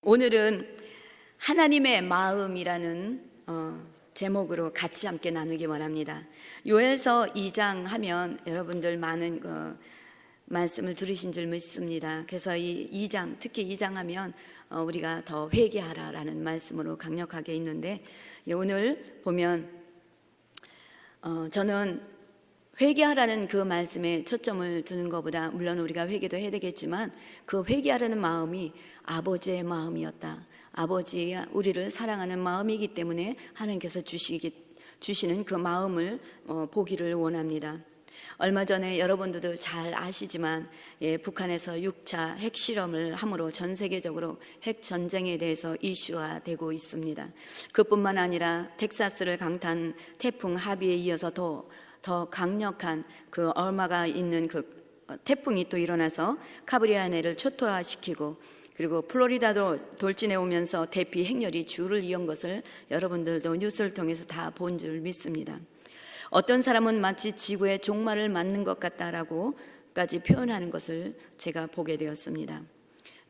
오늘은 하나님의 마음이라는 제목으로 같이 함께 나누기 원합니다. 요엘서 2장 하면 여러분들 많은 말씀을 들으신 줄 믿습니다. 그래서 이 2장, 특히 2장 하면 우리가 더 회개하라라는 말씀으로 강력하게 있는데, 오늘 보면 저는 회개하라는 그 말씀에 초점을 두는 것보다, 물론 우리가 회개도 해야 되겠지만 그 회개하라는 마음이 아버지의 마음이었다. 아버지가 우리를 사랑하는 마음이기 때문에 하나님께서 주시는 그 마음을 보기를 원합니다. 얼마 전에 여러분들도 잘 아시지만 북한에서 6차 핵실험을 함으로 전 세계적으로 핵전쟁에 대해서 이슈가 되고 있습니다. 그뿐만 아니라 텍사스를 강타한 태풍 하비에 이어서 더 강력한 그 얼마가 있는 그 태풍이 또 일어나서 카브리아해를 초토화시키고, 그리고 플로리다도 돌진해 오면서 대피 행렬이 줄을 이은 것을 여러분들도 뉴스를 통해서 다 본 줄 믿습니다. 어떤 사람은 마치 지구의 종말을 맞는 것 같다라고까지 표현하는 것을 제가 보게 되었습니다.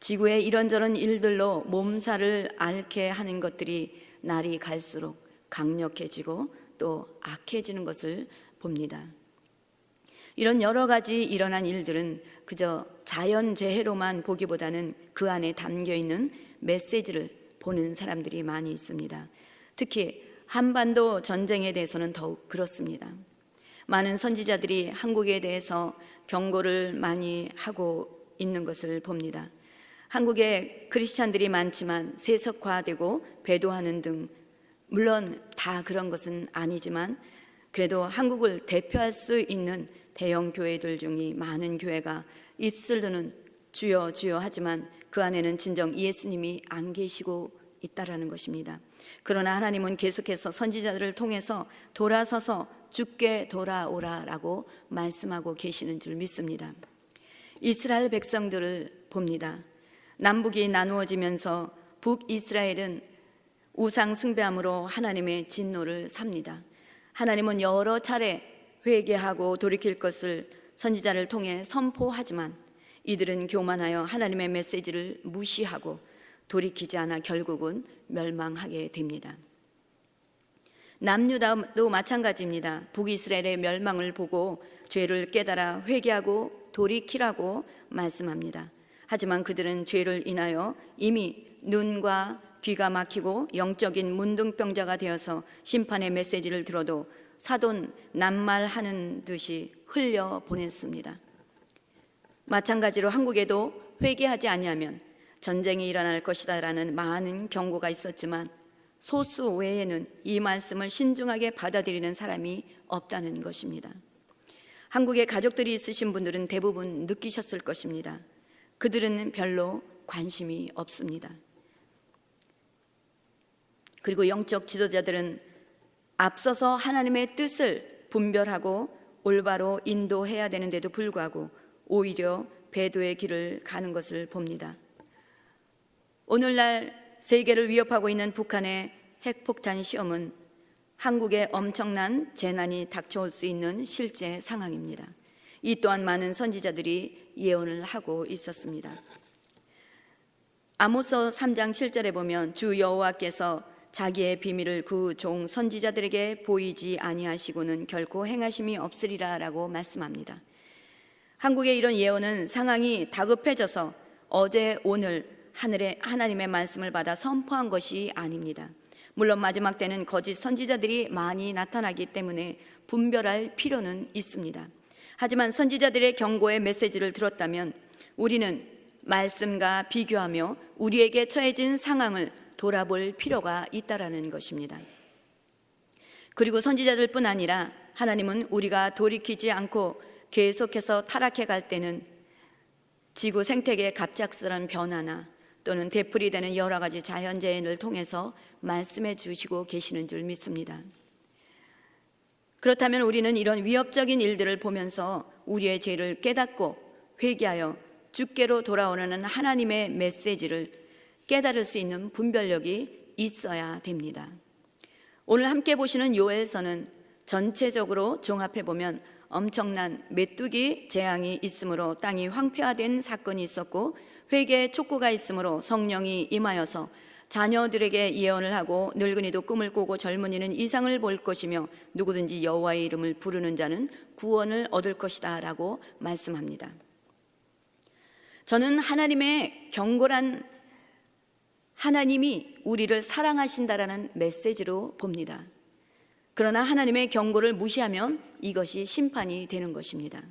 지구의 이런저런 일들로 몸살을 앓게 하는 것들이 날이 갈수록 강력해지고 또 악해지는 것을 봅니다. 이런 여러 가지 일어난 일들은 그저 자연재해로만 보기보다는 그 안에 담겨있는 메시지를 보는 사람들이 많이 있습니다. 특히 한반도 전쟁에 대해서는 더욱 그렇습니다. 많은 선지자들이 한국에 대해서 경고를 많이 하고 있는 것을 봅니다. 한국에 크리스찬들이 많지만 세속화되고 배도하는 등, 물론 다 그런 것은 아니지만 그래도 한국을 대표할 수 있는 대형 교회들 중에 많은 교회가 입술로는 주여 주여 하지만 그 안에는 진정 예수님이 안 계시고 있다라는 것입니다. 그러나 하나님은 계속해서 선지자들을 통해서 돌아서서 주께 돌아오라라고 말씀하고 계시는 줄 믿습니다. 이스라엘 백성들을 봅니다. 남북이 나누어지면서 북이스라엘은 우상 숭배함으로 하나님의 진노를 삽니다. 하나님은 여러 차례 회개하고 돌이킬 것을 선지자를 통해 선포하지만 이들은 교만하여 하나님의 메시지를 무시하고 돌이키지 않아 결국은 멸망하게 됩니다. 남유다도 마찬가지입니다. 북이스라엘의 멸망을 보고 죄를 깨달아 회개하고 돌이키라고 말씀합니다. 하지만 그들은 죄를 인하여 이미 눈과 귀가 막히고 영적인 문둥병자가 되어서 심판의 메시지를 들어도 사돈 낱말하는 듯이 흘려보냈습니다. 마찬가지로 한국에도 회개하지 아니하면 전쟁이 일어날 것이다라는 많은 경고가 있었지만 소수 외에는 이 말씀을 신중하게 받아들이는 사람이 없다는 것입니다. 한국에 가족들이 있으신 분들은 대부분 느끼셨을 것입니다. 그들은 별로 관심이 없습니다. 그리고 영적 지도자들은 앞서서 하나님의 뜻을 분별하고 올바로 인도해야 되는데도 불구하고 오히려 배도의 길을 가는 것을 봅니다. 오늘날 세계를 위협하고 있는 북한의 핵폭탄 시험은 한국에 엄청난 재난이 닥쳐올 수 있는 실제 상황입니다. 이 또한 많은 선지자들이 예언을 하고 있었습니다. 아모스 3장 7절에 보면 주 여호와께서 자기의 비밀을 그 종 선지자들에게 보이지 아니하시고는 결코 행하심이 없으리라 라고 말씀합니다. 한국의 이런 예언은 상황이 다급해져서 어제 오늘 하나님의 말씀을 받아 선포한 것이 아닙니다. 물론 마지막 때는 거짓 선지자들이 많이 나타나기 때문에 분별할 필요는 있습니다. 하지만 선지자들의 경고의 메시지를 들었다면 우리는 말씀과 비교하며 우리에게 처해진 상황을 돌아볼 필요가 있다라는 것입니다. 그리고 선지자들뿐 아니라 하나님은 우리가 돌이키지 않고 계속해서 타락해 갈 때는 지구 생태계의 갑작스러운 변화나 또는 되풀이되는 여러 가지 자연재해를 통해서 말씀해 주시고 계시는 줄 믿습니다. 그렇다면 우리는 이런 위협적인 일들을 보면서 우리의 죄를 깨닫고 회개하여 주께로 돌아오는 하나님의 메시지를 깨달을 수 있는 분별력이 있어야 됩니다. 오늘 함께 보시는 요엘서는 전체적으로 종합해 보면 엄청난 메뚜기 재앙이 있으므로 땅이 황폐화된 사건이 있었고, 회개 촉구가 있으므로 성령이 임하여서 자녀들에게 예언을 하고, 늙은이도 꿈을 꾸고 젊은이는 이상을 볼 것이며 누구든지 여호와의 이름을 부르는 자는 구원을 얻을 것이다 라고 말씀합니다. 저는 하나님의 경고란 하나님이 우리를 사랑하신다라는 메시지로 봅니다. 그러나 하나님의 경고를 무시하면 이것이 심판이 되는 것입니다.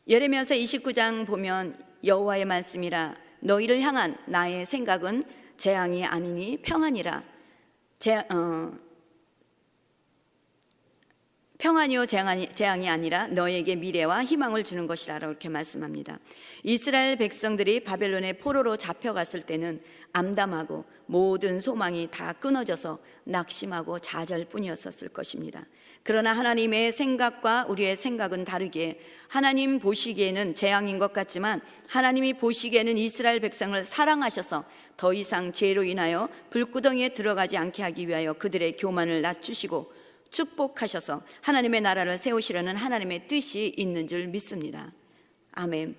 예레미야서 29장 보면 여호와의 말씀이라, 너희를 향한 나의 생각은 재앙이 아니니 평안이라. 평안이요 재앙이 아니라 너에게 미래와 희망을 주는 것이라 이렇게 말씀합니다. 이스라엘 백성들이 바벨론의 포로로 잡혀갔을 때는 암담하고 모든 소망이 다 끊어져서 낙심하고 좌절뿐이었을 것입니다. 그러나 하나님의 생각과 우리의 생각은 다르기에, 하나님 보시기에는 재앙인 것 같지만 하나님이 보시기에는 이스라엘 백성을 사랑하셔서 더 이상 죄로 인하여 불구덩이에 들어가지 않게 하기 위하여 그들의 교만을 낮추시고 축복하셔서 하나님의 나라를 세우시려는 하나님의 뜻이 있는 줄 믿습니다. 아멘.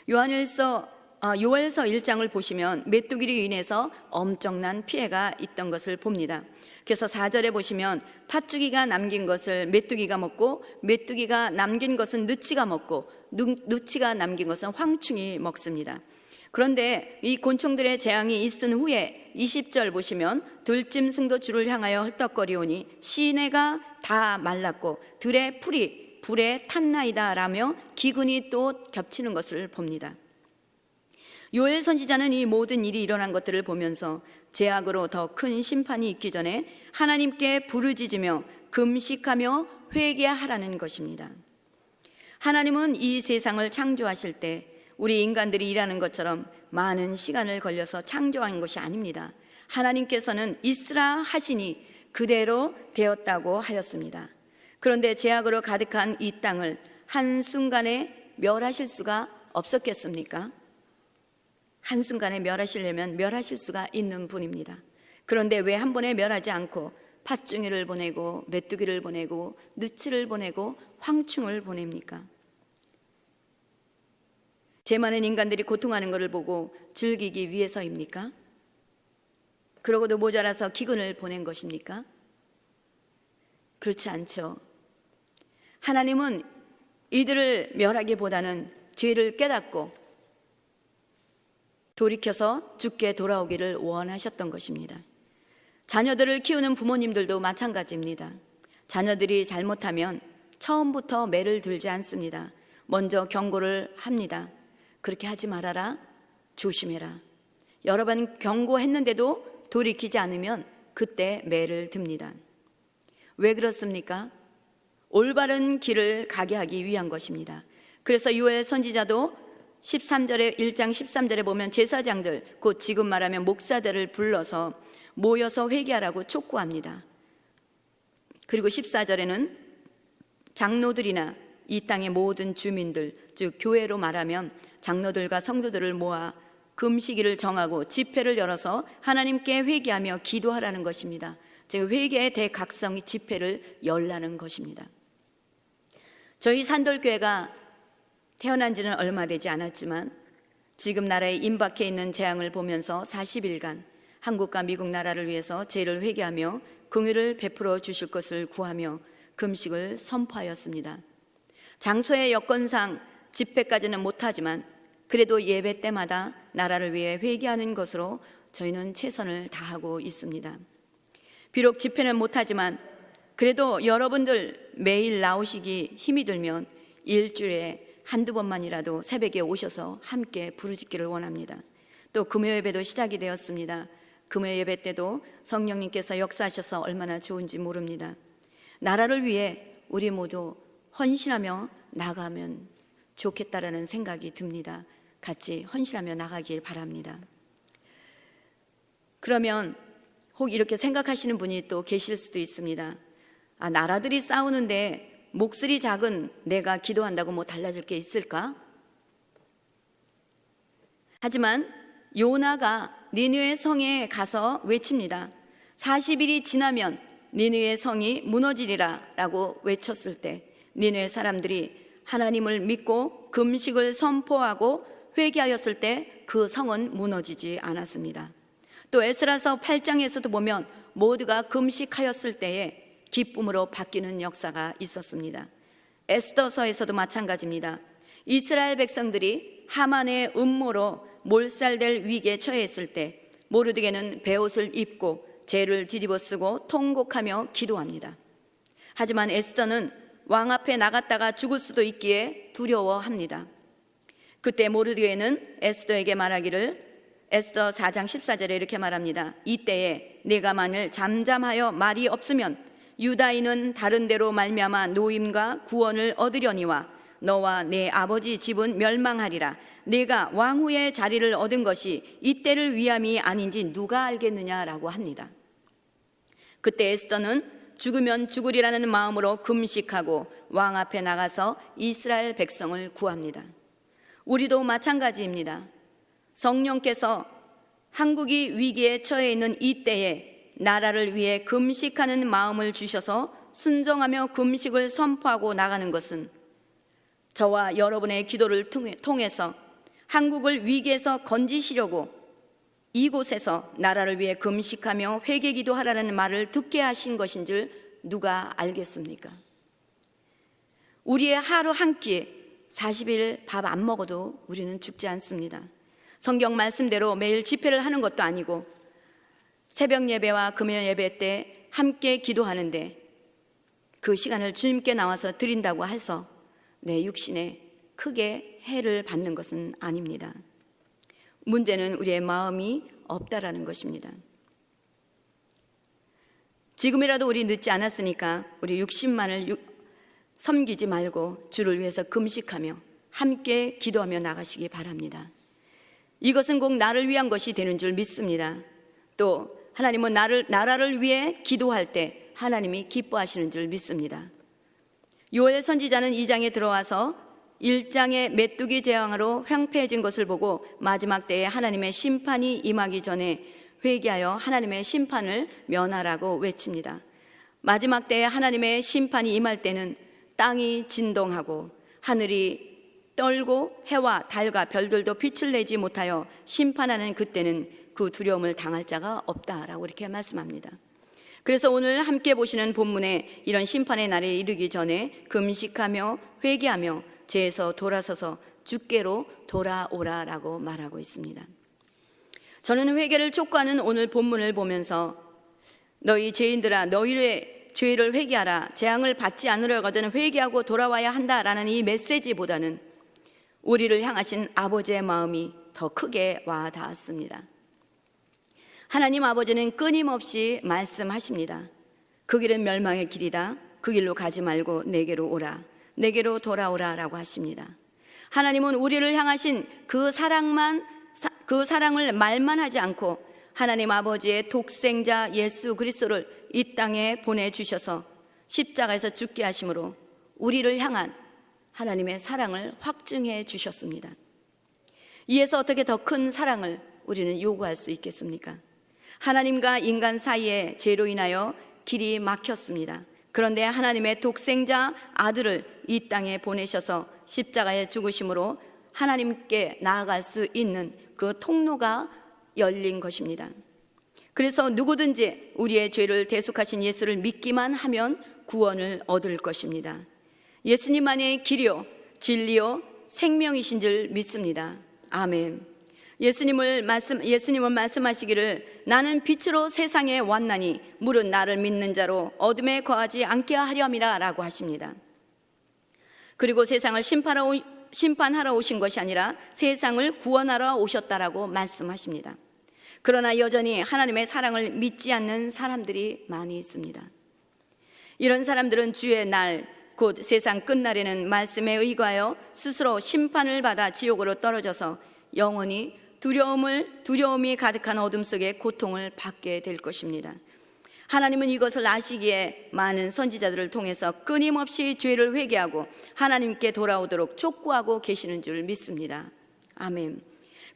요엘서 1장을 보시면 메뚜기로 인해서 엄청난 피해가 있던 것을 봅니다. 그래서 4절에 보시면 팥죽이가 남긴 것을 메뚜기가 먹고, 메뚜기가 남긴 것은 느치가 먹고, 느치가 남긴 것은 황충이 먹습니다. 그런데 이 곤충들의 재앙이 있은 후에 20절 보시면 들짐승도 주를 향하여 헐떡거리오니 시내가 다 말랐고 들의 풀이 불에 탔나이다 라며 기근이 또 겹치는 것을 봅니다. 요엘 선지자는 이 모든 일이 일어난 것들을 보면서 제약으로 더 큰 심판이 있기 전에 하나님께 부르짖으며 금식하며 회개하라는 것입니다. 하나님은 이 세상을 창조하실 때 우리 인간들이 일하는 것처럼 많은 시간을 걸려서 창조한 것이 아닙니다. 하나님께서는 있으라 하시니 그대로 되었다고 하였습니다. 그런데 죄악으로 가득한 이 땅을 한순간에 멸하실 수가 없었겠습니까? 한순간에 멸하시려면 멸하실 수가 있는 분입니다. 그런데 왜 한 번에 멸하지 않고 팥중이를 보내고 메뚜기를 보내고 느치를 보내고 황충을 보냅니까? 죄 많은 인간들이 고통하는 것을 보고 즐기기 위해서입니까? 그러고도 모자라서 기근을 보낸 것입니까? 그렇지 않죠. 하나님은 이들을 멸하기보다는 죄를 깨닫고 돌이켜서 주께 돌아오기를 원하셨던 것입니다. 자녀들을 키우는 부모님들도 마찬가지입니다. 자녀들이 잘못하면 처음부터 매를 들지 않습니다. 먼저 경고를 합니다. 그렇게 하지 말아라, 조심해라. 여러 번 경고했는데도 돌이키지 않으면 그때 매를 듭니다. 왜 그렇습니까? 올바른 길을 가게 하기 위한 것입니다. 그래서 요엘 선지자도 1장 13절에 보면 제사장들, 곧 지금 말하면 목사들을 불러서 모여서 회개하라고 촉구합니다. 그리고 14절에는 장로들이나 이 땅의 모든 주민들, 즉 교회로 말하면 장로들과 성도들을 모아 금식일을 정하고 집회를 열어서 하나님께 회개하며 기도하라는 것입니다. 즉 회개의 대각성이 집회를 열라는 것입니다. 저희 산돌교회가 태어난 지는 얼마 되지 않았지만 지금 나라에 임박해 있는 재앙을 보면서 40일간 한국과 미국 나라를 위해서 죄를 회개하며 긍휼을 베풀어 주실 것을 구하며 금식을 선포하였습니다. 장소의 여건상 집회까지는 못하지만 그래도 예배 때마다 나라를 위해 회개하는 것으로 저희는 최선을 다하고 있습니다. 비록 집회는 못하지만 그래도 여러분들 매일 나오시기 힘이 들면 일주일에 한두 번만이라도 새벽에 오셔서 함께 부르짖기를 원합니다. 또 금요예배도 시작이 되었습니다. 금요예배 때도 성령님께서 역사하셔서 얼마나 좋은지 모릅니다. 나라를 위해 우리 모두 헌신하며 나가면 좋겠다라는 생각이 듭니다. 같이 헌신하며 나가길 바랍니다. 그러면 혹 이렇게 생각하시는 분이 또 계실 수도 있습니다. 나라들이 싸우는데 몫이 작은 내가 기도한다고 뭐 달라질 게 있을까? 하지만 요나가 니느웨 성에 가서 외칩니다. 40일이 지나면 니느웨 성이 무너지리라 라고 외쳤을 때 니네 사람들이 하나님을 믿고 금식을 선포하고 회개하였을 때 그 성은 무너지지 않았습니다. 또 에스라서 8장에서도 보면 모두가 금식하였을 때에 기쁨으로 바뀌는 역사가 있었습니다. 에스더서에서도 마찬가지입니다. 이스라엘 백성들이 하만의 음모로 몰살될 위기에 처했을 때 모르드게는 베옷을 입고 죄를 뒤집어 쓰고 통곡하며 기도합니다. 하지만 에스더는 왕 앞에 나갔다가 죽을 수도 있기에 두려워합니다. 그때 모르드게는 에스더에게 말하기를, 에스더 4장 14절에 이렇게 말합니다. 이때에 내가 만일 잠잠하여 말이 없으면 유다인은 다른 데로 말미암아 노임과 구원을 얻으려니와 너와 내 아버지 집은 멸망하리라. 내가 왕후의 자리를 얻은 것이 이때를 위함이 아닌지 누가 알겠느냐라고 합니다. 그때 에스더는 죽으면 죽으리라는 마음으로 금식하고 왕 앞에 나가서 이스라엘 백성을 구합니다. 우리도 마찬가지입니다. 성령께서 한국이 위기에 처해 있는 이때에 나라를 위해 금식하는 마음을 주셔서 순종하며 금식을 선포하고 나가는 것은 저와 여러분의 기도를 통해서 한국을 위기에서 건지시려고 이곳에서 나라를 위해 금식하며 회개 기도하라는 말을 듣게 하신 것인 줄 누가 알겠습니까? 우리의 하루 한 끼 40일 밥 안 먹어도 우리는 죽지 않습니다. 성경 말씀대로 매일 집회를 하는 것도 아니고 새벽 예배와 금요 예배 때 함께 기도하는데 그 시간을 주님께 나와서 드린다고 해서 내 육신에 크게 해를 받는 것은 아닙니다. 문제는 우리의 마음이 없다라는 것입니다. 지금이라도 우리 늦지 않았으니까 우리 육신만을 섬기지 말고 주를 위해서 금식하며 함께 기도하며 나가시기 바랍니다. 이것은 꼭 나를 위한 것이 되는 줄 믿습니다. 또 하나님은 나라를 위해 기도할 때 하나님이 기뻐하시는 줄 믿습니다. 요엘 선지자는 2장에 들어와서 1장의 메뚜기 재앙으로 횡패해진 것을 보고 마지막 때에 하나님의 심판이 임하기 전에 회개하여 하나님의 심판을 면하라고 외칩니다. 마지막 때에 하나님의 심판이 임할 때는 땅이 진동하고 하늘이 떨고 해와 달과 별들도 빛을 내지 못하여 심판하는 그때는 그 두려움을 당할 자가 없다라고 이렇게 말씀합니다. 그래서 오늘 함께 보시는 본문에 이런 심판의 날에 이르기 전에 금식하며 회개하며 죄에서 돌아서서 주께로 돌아오라라고 말하고 있습니다. 저는 회개를 촉구하는 오늘 본문을 보면서 너희 죄인들아 너희의 죄를 회개하라, 재앙을 받지 않으려거든 회개하고 돌아와야 한다라는 이 메시지보다는 우리를 향하신 아버지의 마음이 더 크게 와 닿았습니다. 하나님 아버지는 끊임없이 말씀하십니다. 그 길은 멸망의 길이다. 그 길로 가지 말고 내게로 오라, 내게로 돌아오라라고 하십니다. 하나님은 우리를 향하신 그 사랑을 말만 하지 않고 하나님 아버지의 독생자 예수 그리스도를 이 땅에 보내주셔서 십자가에서 죽게 하심으로 우리를 향한 하나님의 사랑을 확증해 주셨습니다. 이에서 어떻게 더 큰 사랑을 우리는 요구할 수 있겠습니까? 하나님과 인간 사이에 죄로 인하여 길이 막혔습니다. 그런데 하나님의 독생자 아들을 이 땅에 보내셔서 십자가에 죽으심으로 하나님께 나아갈 수 있는 그 통로가 열린 것입니다. 그래서 누구든지 우리의 죄를 대속하신 예수를 믿기만 하면 구원을 얻을 것입니다. 예수님만의 길이요 진리요 생명이신 줄 믿습니다. 아멘. 예수님은 말씀하시기를 나는 빛으로 세상에 왔나니 물은 나를 믿는 자로 어둠에 거하지 않게 하려 함이라 라고 하십니다. 그리고 세상을 심판하러 오신 것이 아니라 세상을 구원하러 오셨다라고 말씀하십니다. 그러나 여전히 하나님의 사랑을 믿지 않는 사람들이 많이 있습니다. 이런 사람들은 주의 날, 곧 세상 끝날에는 말씀에 의거하여 스스로 심판을 받아 지옥으로 떨어져서 영원히 두려움이 가득한 어둠 속에 고통을 받게 될 것입니다. 하나님은 이것을 아시기에 많은 선지자들을 통해서 끊임없이 죄를 회개하고 하나님께 돌아오도록 촉구하고 계시는 줄 믿습니다. 아멘.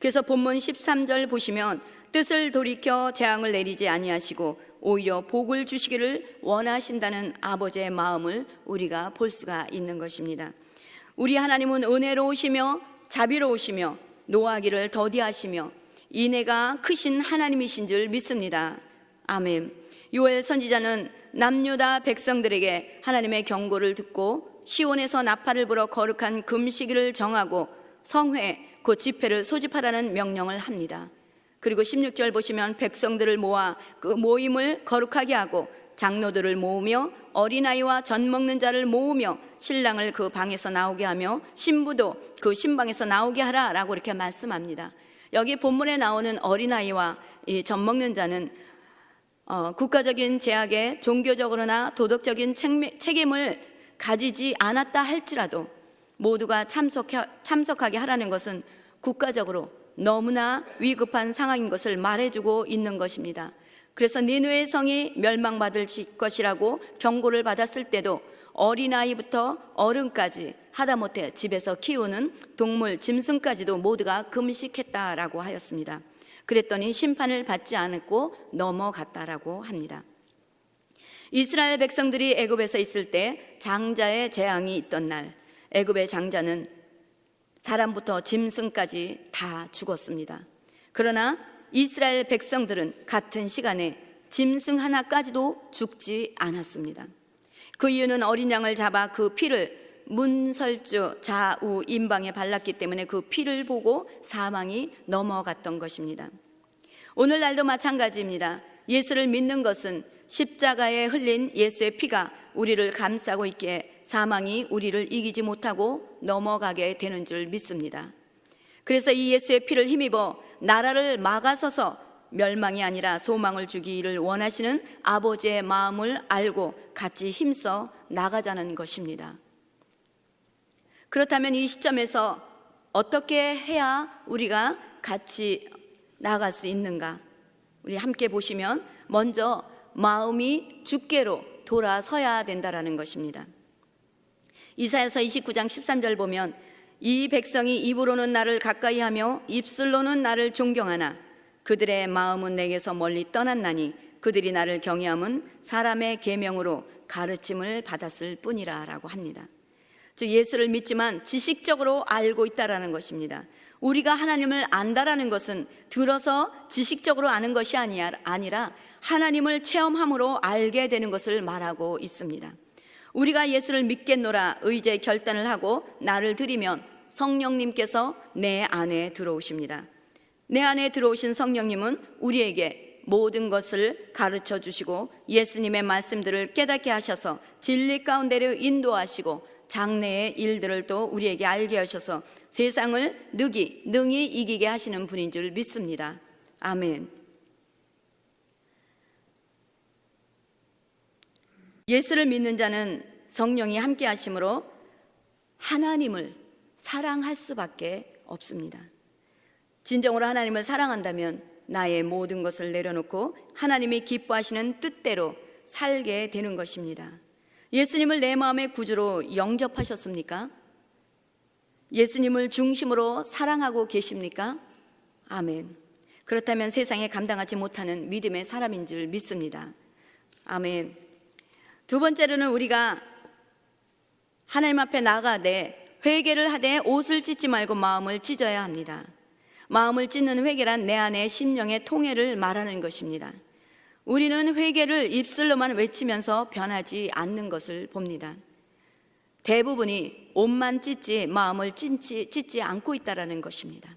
그래서 본문 13절 보시면 뜻을 돌이켜 재앙을 내리지 아니하시고 오히려 복을 주시기를 원하신다는 아버지의 마음을 우리가 볼 수가 있는 것입니다. 우리 하나님은 은혜로우시며 자비로우시며 노하기를 더디하시며 인애가 크신 하나님이신 줄 믿습니다. 아멘. 요엘 선지자는 남유다 백성들에게 하나님의 경고를 듣고 시온에서 나팔을 불어 거룩한 금식일을 정하고 성회 그 집회를 소집하라는 명령을 합니다. 그리고 16절 보시면 백성들을 모아 그 모임을 거룩하게 하고 장로들을 모으며 어린아이와 젖 먹는 자를 모으며 신랑을 그 방에서 나오게 하며 신부도 그 신방에서 나오게 하라 라고 이렇게 말씀합니다. 여기 본문에 나오는 어린아이와 이 젖 먹는 자는 국가적인 제약에 종교적으로나 도덕적인 책임을 가지지 않았다 할지라도 모두가 참석하게 하라는 것은 국가적으로 너무나 위급한 상황인 것을 말해주고 있는 것입니다. 그래서 니느웨 성이 멸망받을 것이라고 경고를 받았을 때도 어린아이부터 어른까지 하다못해 집에서 키우는 동물, 짐승까지도 모두가 금식했다라고 하였습니다. 그랬더니 심판을 받지 않았고 넘어갔다라고 합니다. 이스라엘 백성들이 애굽에서 있을 때 장자의 재앙이 있던 날, 애굽의 장자는 사람부터 짐승까지 다 죽었습니다. 그러나 이스라엘 백성들은 같은 시간에 짐승 하나까지도 죽지 않았습니다. 그 이유는 어린 양을 잡아 그 피를 문설주 좌우 임방에 발랐기 때문에 그 피를 보고 사망이 넘어갔던 것입니다. 오늘날도 마찬가지입니다. 예수를 믿는 것은 십자가에 흘린 예수의 피가 우리를 감싸고 있기에 사망이 우리를 이기지 못하고 넘어가게 되는 줄 믿습니다. 그래서 이 예수의 피를 힘입어 나라를 막아서서 멸망이 아니라 소망을 주기를 원하시는 아버지의 마음을 알고 같이 힘써 나가자는 것입니다. 그렇다면 이 시점에서 어떻게 해야 우리가 같이 나갈 수 있는가? 우리 함께 보시면 먼저 마음이 주께로 돌아서야 된다라는 것입니다. 이사야서 29장 13절 보면 이 백성이 입으로는 나를 가까이 하며 입술로는 나를 존경하나 그들의 마음은 내게서 멀리 떠났나니 그들이 나를 경외함은 사람의 계명으로 가르침을 받았을 뿐이라 라고 합니다. 즉 예수를 믿지만 지식적으로 알고 있다라는 것입니다. 우리가 하나님을 안다라는 것은 들어서 지식적으로 아는 것이 아니라 하나님을 체험함으로 알게 되는 것을 말하고 있습니다. 우리가 예수를 믿겠노라 의제 결단을 하고 나를 드리면 성령님께서 내 안에 들어오십니다. 내 안에 들어오신 성령님은 우리에게 모든 것을 가르쳐 주시고 예수님의 말씀들을 깨닫게 하셔서 진리 가운데로 인도하시고 장래의 일들을 또 우리에게 알게 하셔서 세상을 능히 이기게 하시는 분인 줄 믿습니다. 아멘. 예수를 믿는 자는 성령이 함께 하심으로 하나님을 사랑할 수밖에 없습니다. 진정으로 하나님을 사랑한다면 나의 모든 것을 내려놓고 하나님이 기뻐하시는 뜻대로 살게 되는 것입니다. 예수님을 내 마음의 구주로 영접하셨습니까? 예수님을 중심으로 사랑하고 계십니까? 아멘. 그렇다면 세상에 감당하지 못하는 믿음의 사람인 줄 믿습니다. 아멘. 두 번째로는 우리가 하나님 앞에 나가되 회개를 하되 옷을 찢지 말고 마음을 찢어야 합니다. 마음을 찢는 회개란 내 안의 심령의 통해를 말하는 것입니다. 우리는 회개를 입술로만 외치면서 변하지 않는 것을 봅니다. 대부분이 옷만 찢지 마음을 찢지 않고 있다는 것입니다.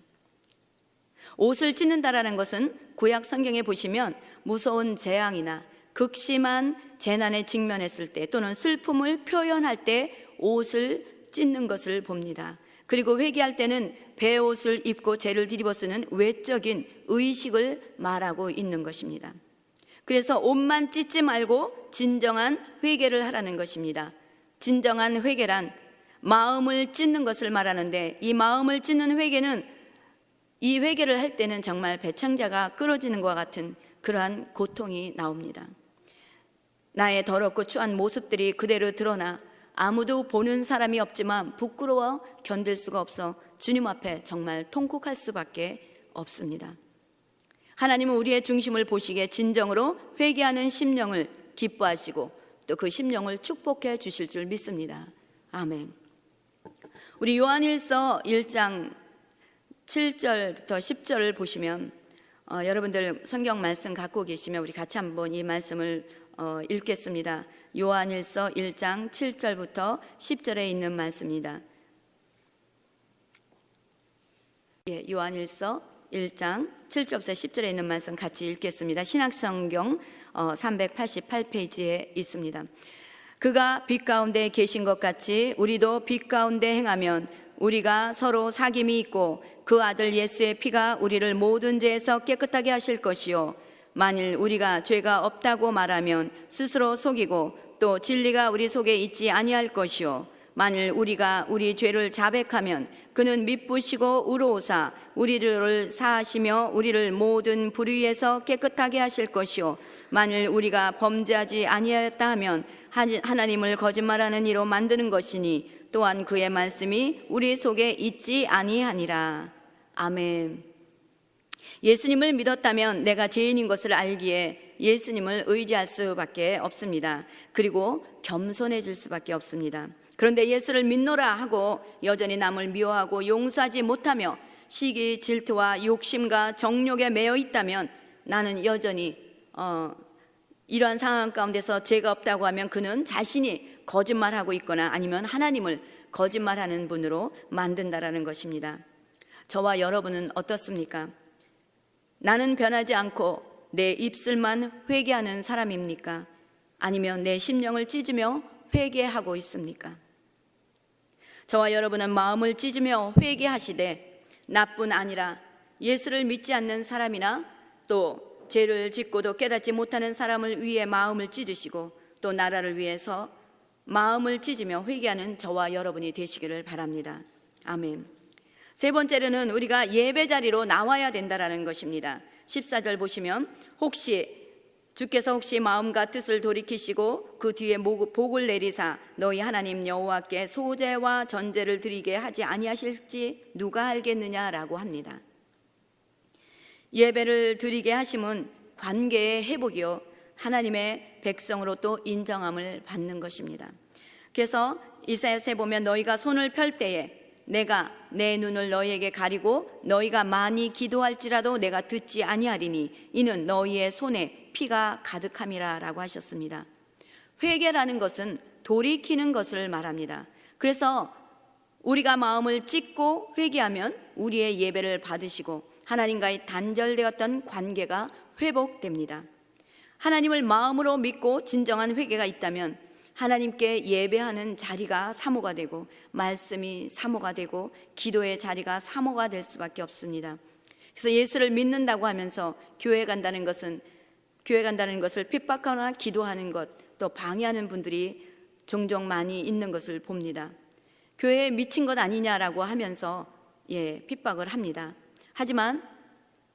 옷을 찢는다라는 것은 구약 성경에 보시면 무서운 재앙이나 극심한 재난에 직면했을 때 또는 슬픔을 표현할 때 옷을 찢는 것을 봅니다. 그리고 회개할 때는 베옷을 입고 죄를 뒤집어 쓰는 외적인 의식을 말하고 있는 것입니다. 그래서 옷만 찢지 말고 진정한 회개를 하라는 것입니다. 진정한 회개란 마음을 찢는 것을 말하는데 이 마음을 찢는 회개는 이 회개를 할 때는 정말 배창자가 끊어지는 것과 같은 그러한 고통이 나옵니다. 나의 더럽고 추한 모습들이 그대로 드러나 아무도 보는 사람이 없지만 부끄러워 견딜 수가 없어 주님 앞에 정말 통곡할 수밖에 없습니다. 하나님은 우리의 중심을 보시기에 진정으로 회개하는 심령을 기뻐하시고 또 그 심령을 축복해 주실 줄 믿습니다. 아멘. 우리 요한일서 1장 7절부터 10절을 보시면 여러분들 성경 말씀 갖고 계시면 우리 같이 한번 이 말씀을 읽겠습니다. 요한일서 1장 7절부터 10절에 있는 말씀입니다. 예, 요한일서 1장 7절부터 10절에 있는 말씀 같이 읽겠습니다. 신약성경 388페이지에 있습니다. 그가 빛 가운데 계신 것 같이 우리도 빛 가운데 행하면 우리가 서로 사귐이 있고 그 아들 예수의 피가 우리를 모든 죄에서 깨끗하게 하실 것이요 만일 우리가 죄가 없다고 말하면 스스로 속이고 또 진리가 우리 속에 있지 아니할 것이요 만일 우리가 우리 죄를 자백하면 그는 미쁘시고 의로우사 우리를 사하시며 우리를 모든 불의에서 깨끗하게 하실 것이요 만일 우리가 범죄하지 아니하였다 하면 하나님을 거짓말하는 이로 만드는 것이니 또한 그의 말씀이 우리 속에 있지 아니하니라. 아멘. 예수님을 믿었다면 내가 죄인인 것을 알기에 예수님을 의지할 수밖에 없습니다. 그리고 겸손해질 수밖에 없습니다. 그런데 예수를 믿노라 하고 여전히 남을 미워하고 용서하지 못하며 시기, 질투와 욕심과 정욕에 매여 있다면 나는 여전히 이러한 상황 가운데서 죄가 없다고 하면 그는 자신이 거짓말하고 있거나 아니면 하나님을 거짓말하는 분으로 만든다라는 것입니다. 저와 여러분은 어떻습니까? 나는 변하지 않고 내 입술만 회개하는 사람입니까? 아니면 내 심령을 찢으며 회개하고 있습니까? 저와 여러분은 마음을 찢으며 회개하시되 나뿐 아니라 예수를 믿지 않는 사람이나 또 죄를 짓고도 깨닫지 못하는 사람을 위해 마음을 찢으시고 또 나라를 위해서 마음을 찢으며 회개하는 저와 여러분이 되시기를 바랍니다. 아멘. 세 번째로는 우리가 예배 자리로 나와야 된다라는 것입니다. 14절 보시면 주께서 혹시 마음과 뜻을 돌이키시고 그 뒤에 복을 내리사 너희 하나님 여호와께 소제와 전제를 드리게 하지 아니하실지 누가 알겠느냐라고 합니다. 예배를 드리게 하심은 관계의 회복이요 하나님의 백성으로 또 인정함을 받는 것입니다. 그래서 이사야서에 보면 너희가 손을 펼 때에 내가 내 눈을 너희에게 가리고 너희가 많이 기도할지라도 내가 듣지 아니하리니 이는 너희의 손에 피가 가득함이라 라고 하셨습니다. 회개라는 것은 돌이키는 것을 말합니다. 그래서 우리가 마음을 찢고 회개하면 우리의 예배를 받으시고 하나님과의 단절되었던 관계가 회복됩니다. 하나님을 마음으로 믿고 진정한 회개가 있다면 하나님께 예배하는 자리가 사모가 되고 말씀이 사모가 되고 기도의 자리가 사모가 될 수밖에 없습니다. 그래서 예수를 믿는다고 하면서 교회 간다는 것을 핍박하거나 기도하는 것 또 방해하는 분들이 종종 많이 있는 것을 봅니다. 교회에 미친 것 아니냐라고 하면서 핍박을 합니다. 하지만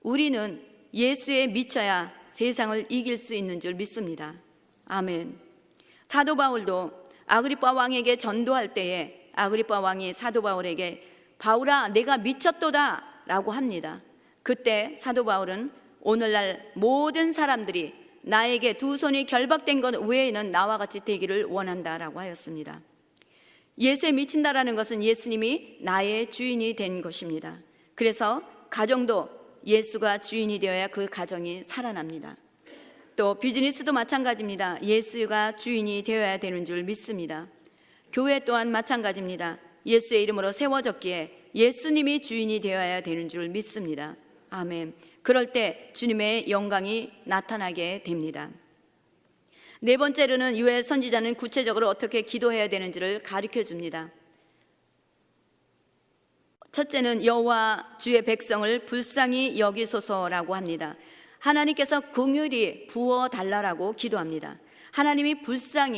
우리는 예수에 미쳐야 세상을 이길 수 있는 줄 믿습니다. 아멘. 사도 바울도 아그리빠 왕에게 전도할 때에 아그리빠 왕이 사도 바울에게 바울아 내가 미쳤도다 라고 합니다. 그때 사도 바울은 오늘날 모든 사람들이 나에게 두 손이 결박된 것 외에는 나와 같이 되기를 원한다라고 하였습니다. 예수에 미친다라는 것은 예수님이 나의 주인이 된 것입니다. 그래서 가정도 예수가 주인이 되어야 그 가정이 살아납니다. 또 비즈니스도 마찬가지입니다. 예수가 주인이 되어야 되는 줄 믿습니다. 교회 또한 마찬가지입니다. 예수의 이름으로 세워졌기에 예수님이 주인이 되어야 되는 줄 믿습니다. 아멘. 그럴 때 주님의 영광이 나타나게 됩니다. 네 번째로는 유엘 선지자는 구체적으로 어떻게 기도해야 되는지를 가르쳐 줍니다. 첫째는 여호와 주의 백성을 불쌍히 여기소서라고 합니다. 하나님께서 긍휼히 부어 달라라고 기도합니다. 하나님이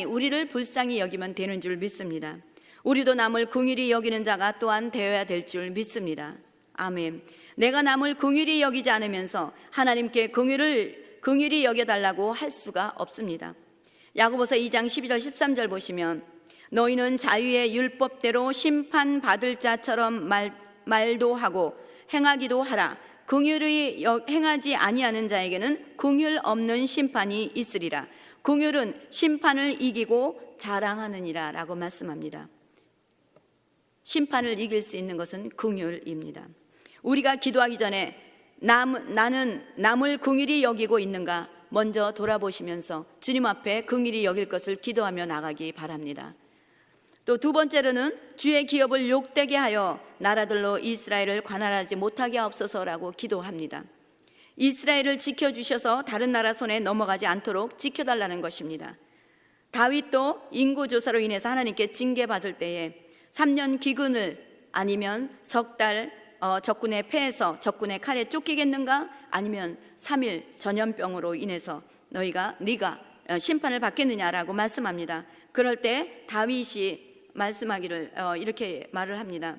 우리를 불쌍히 여기면 되는 줄 믿습니다. 우리도 남을 긍휼히 여기는 자가 또한 되어야 될 줄 믿습니다. 아멘. 내가 남을 긍휼히 여기지 않으면서 하나님께 긍휼히 여겨달라고 할 수가 없습니다. 야고보서 2장 12절 13절 보시면 너희는 자유의 율법대로 심판받을 자처럼 말도 하고 행하기도 하라. 긍휼히 행하지 아니하는 자에게는 긍휼 없는 심판이 있으리라. 긍휼은 심판을 이기고 자랑하느니라 라고 말씀합니다. 심판을 이길 수 있는 것은 긍휼입니다. 우리가 기도하기 전에 나는 남을 긍휼히 여기고 있는가 먼저 돌아보시면서 주님 앞에 긍휼히 여길 것을 기도하며 나가기 바랍니다. 또 두 번째로는 주의 기업을 욕되게 하여 나라들로 이스라엘을 관할하지 못하게 하옵소서라고 기도합니다. 이스라엘을 지켜주셔서 다른 나라 손에 넘어가지 않도록 지켜달라는 것입니다. 다윗도 인구조사로 인해서 하나님께 징계받을 때에 3년 기근을 아니면 석 달 적군의 패에서 적군의 칼에 쫓기겠는가 아니면 3일 전염병으로 인해서 네가 심판을 받겠느냐라고 말씀합니다. 그럴 때 다윗이 말씀하기를 이렇게 말을 합니다.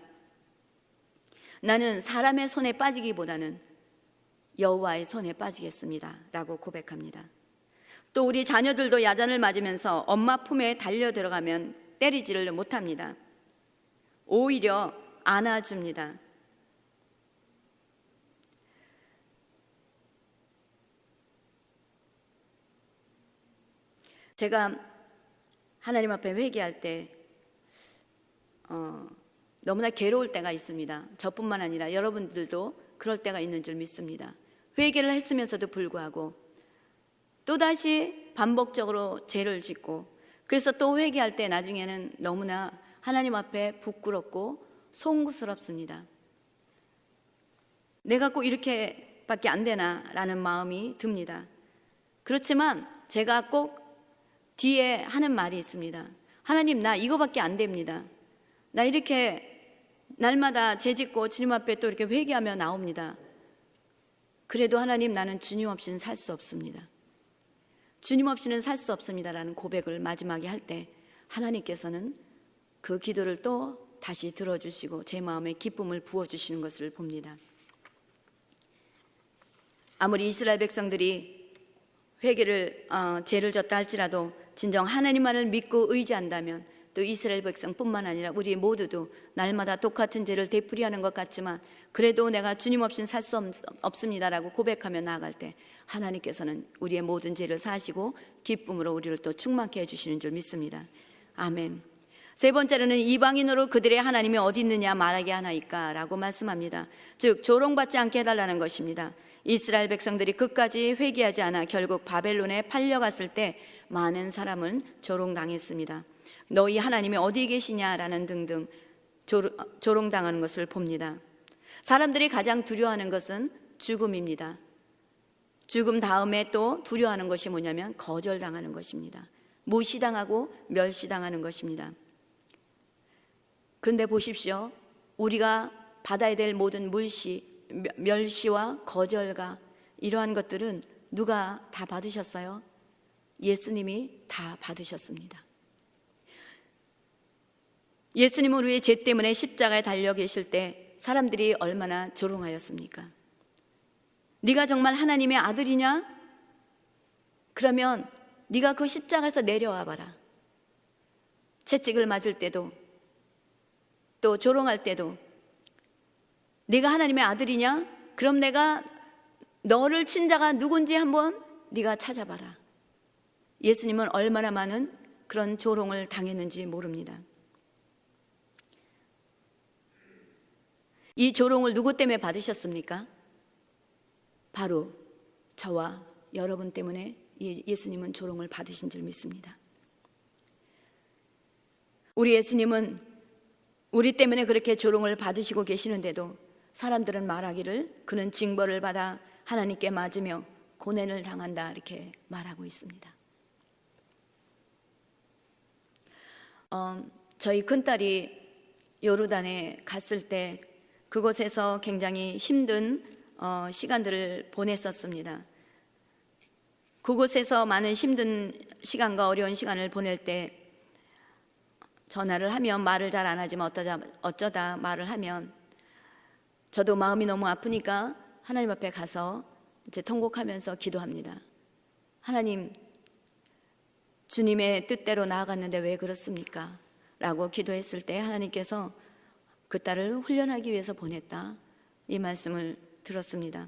나는 사람의 손에 빠지기보다는 여호와의 손에 빠지겠습니다 라고 고백합니다. 또 우리 자녀들도 야단을 맞으면서 엄마 품에 달려 들어가면 때리지를 못합니다. 오히려 안아줍니다. 제가 하나님 앞에 회개할 때 너무나 괴로울 때가 있습니다. 저뿐만 아니라 여러분들도 그럴 때가 있는 줄 믿습니다. 회개를 했으면서도 불구하고 또다시 반복적으로 죄를 짓고 그래서 또 회개할 때 나중에는 너무나 하나님 앞에 부끄럽고 송구스럽습니다. 내가 꼭 이렇게밖에 안 되나 라는 마음이 듭니다. 그렇지만 제가 꼭 뒤에 하는 말이 있습니다. 하나님, 나 이거밖에 안 됩니다. 나 이렇게 날마다 죄 짓고 주님 앞에 또 이렇게 회개하며 나옵니다. 그래도 하나님, 나는 주님 없이는 살 수 없습니다. 주님 없이는 살 수 없습니다라는 고백을 마지막에 할 때 하나님께서는 그 기도를 또 다시 들어주시고 제 마음에 기쁨을 부어주시는 것을 봅니다. 아무리 이스라엘 백성들이 회개를 죄를 졌다 할지라도 진정 하나님만을 믿고 의지한다면 또 이스라엘 백성뿐만 아니라 우리 모두도 날마다 똑같은 죄를 되풀이하는 것 같지만 그래도 내가 주님 없이는 살 수 없습니다라고 고백하며 나아갈 때 하나님께서는 우리의 모든 죄를 사하시고 기쁨으로 우리를 또 충만케 해주시는 줄 믿습니다. 아멘. 세 번째로는 이방인으로 그들의 하나님이 어디 있느냐 말하게 하나이까 라고 말씀합니다. 즉 조롱받지 않게 해달라는 것입니다. 이스라엘 백성들이 끝까지 회개하지 않아 결국 바벨론에 팔려갔을 때 많은 사람은 조롱당했습니다. 너희 하나님이 어디 계시냐라는 등등 조롱당하는 것을 봅니다. 사람들이 가장 두려워하는 것은 죽음입니다. 죽음 다음에 또 두려워하는 것이 뭐냐면 거절당하는 것입니다. 무시당하고 멸시당하는 것입니다. 그런데 보십시오. 우리가 받아야 될 모든 멸시와 거절과 이러한 것들은 누가 다 받으셨어요? 예수님이 다 받으셨습니다. 예수님은 우리의 죄 때문에 십자가에 달려 계실 때 사람들이 얼마나 조롱하였습니까? 네가 정말 하나님의 아들이냐? 그러면 네가 그 십자가에서 내려와 봐라. 채찍을 맞을 때도 또 조롱할 때도 네가 하나님의 아들이냐? 그럼 내가 너를 친 자가 누군지 한번 네가 찾아봐라. 예수님은 얼마나 많은 그런 조롱을 당했는지 모릅니다. 이 조롱을 누구 때문에 받으셨습니까? 바로 저와 여러분 때문에 예수님은 조롱을 받으신 줄 믿습니다. 우리 예수님은 우리 때문에 그렇게 조롱을 받으시고 계시는데도 사람들은 말하기를 그는 징벌을 받아 하나님께 맞으며 고난을 당한다 이렇게 말하고 있습니다. 저희 큰딸이 요르단에 갔을 때 그곳에서 굉장히 힘든 시간들을 보냈었습니다. 그곳에서 많은 힘든 시간과 어려운 시간을 보낼 때 전화를 하면 말을 잘 안 하지만 어쩌다 말을 하면 저도 마음이 너무 아프니까 하나님 앞에 가서 이제 통곡하면서 기도합니다. 하나님, 주님의 뜻대로 나아갔는데 왜 그렇습니까? 라고 기도했을 때 하나님께서 그 딸을 훈련하기 위해서 보냈다, 이 말씀을 들었습니다.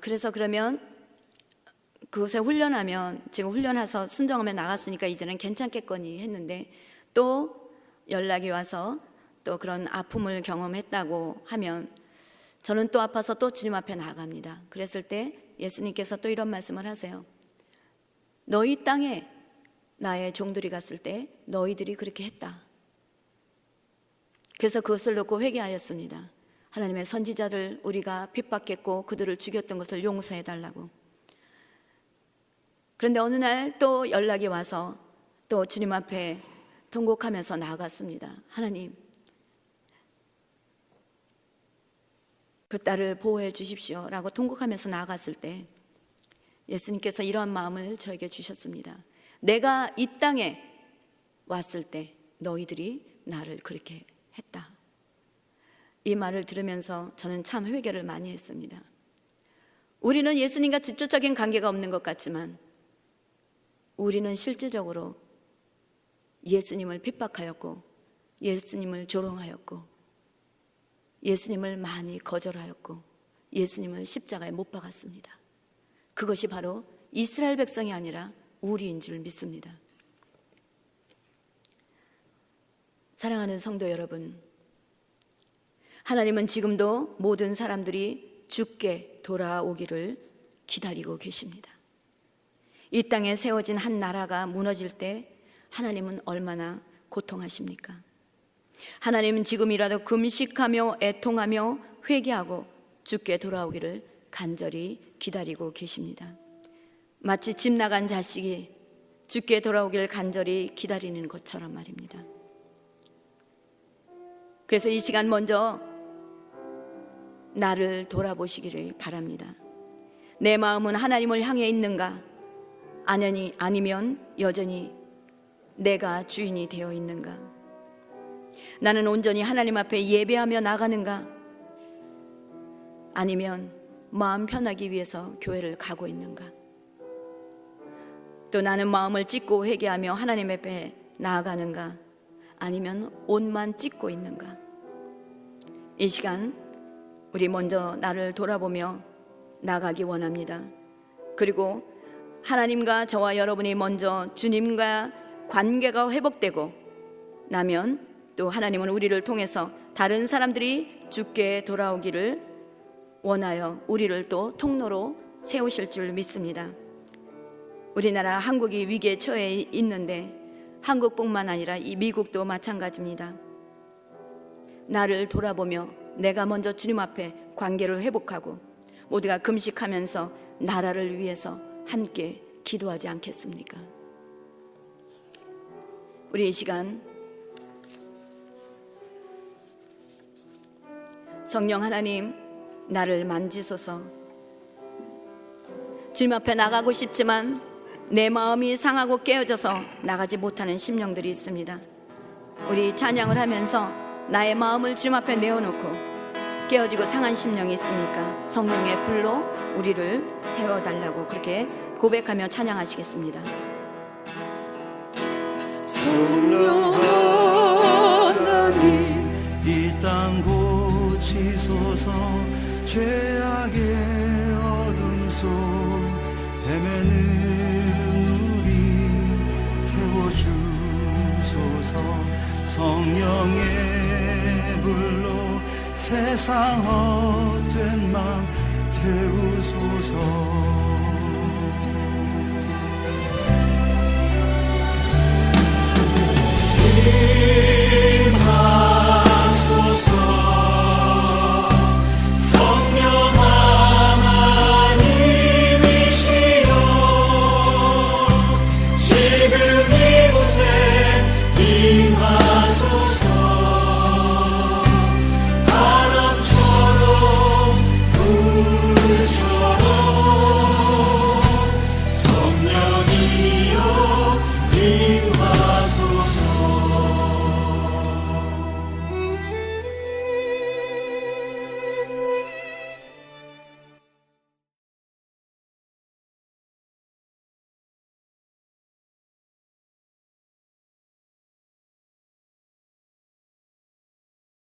그래서 그러면 그곳에 훈련하면, 지금 훈련해서 순종하며 나갔으니까 이제는 괜찮겠거니 했는데, 또 연락이 와서 또 그런 아픔을 경험했다고 하면 저는 또 아파서 또 주님 앞에 나아갑니다. 그랬을 때 예수님께서 또 이런 말씀을 하세요. 너희 땅에 나의 종들이 갔을 때 너희들이 그렇게 했다. 그래서 그것을 놓고 회개하였습니다. 하나님의 선지자들 우리가 핍박했고 그들을 죽였던 것을 용서해 달라고. 그런데 어느 날 또 연락이 와서 또 주님 앞에 통곡하면서 나아갔습니다. 하나님, 그 딸을 보호해 주십시오 라고 통곡하면서 나아갔을 때 예수님께서 이러한 마음을 저에게 주셨습니다. 내가 이 땅에 왔을 때 너희들이 나를 그렇게 했다. 이 말을 들으면서 저는 참 회개를 많이 했습니다. 우리는 예수님과 직접적인 관계가 없는 것 같지만 우리는 실질적으로 예수님을 핍박하였고 예수님을 조롱하였고 예수님을 많이 거절하였고 예수님을 십자가에 못 박았습니다. 그것이 바로 이스라엘 백성이 아니라 우리인 줄 믿습니다. 사랑하는 성도 여러분, 하나님은 지금도 모든 사람들이 주께 돌아오기를 기다리고 계십니다. 이 땅에 세워진 한 나라가 무너질 때 하나님은 얼마나 고통하십니까? 하나님은 지금이라도 금식하며 애통하며 회개하고 주께 돌아오기를 간절히 기다리고 계십니다. 마치 집 나간 자식이 주께 돌아오기를 간절히 기다리는 것처럼 말입니다. 그래서 이 시간 먼저 나를 돌아보시기를 바랍니다. 내 마음은 하나님을 향해 있는가? 아니면 여전히 내가 주인이 되어 있는가? 나는 온전히 하나님 앞에 예배하며 나가는가? 아니면 마음 편하기 위해서 교회를 가고 있는가? 또 나는 마음을 찢고 회개하며 하나님 앞에 나아가는가? 아니면 옷만 찢고 있는가? 이 시간 우리 먼저 나를 돌아보며 나가기 원합니다. 그리고 하나님과 저와 여러분이 먼저 주님과 관계가 회복되고 나면 또 하나님은 우리를 통해서 다른 사람들이 주께 돌아오기를 원하여 우리를 또 통로로 세우실 줄 믿습니다. 우리나라 한국이 위기에 처해 있는데 한국뿐만 아니라 이 미국도 마찬가지입니다. 나를 돌아보며 내가 먼저 주님 앞에 관계를 회복하고 모두가 금식하면서 나라를 위해서 함께 기도하지 않겠습니까? 우리 이 시간 성령 하나님, 나를 만지소서. 주님 앞에 나가고 싶지만 내 마음이 상하고 깨어져서 나가지 못하는 심령들이 있습니다. 우리 찬양을 하면서 나의 마음을 주님 앞에 내어놓고 깨어지고 상한 심령이 있으니까 성령의 불로 우리를 태워달라고 그렇게 고백하며 찬양하시겠습니다. 성령 하나님, 이 땅 고치소서. 죄악의 어둠 속 헤매는 우리 태워주소서. 성령의 불로 세상 헛된 맘 태우소서.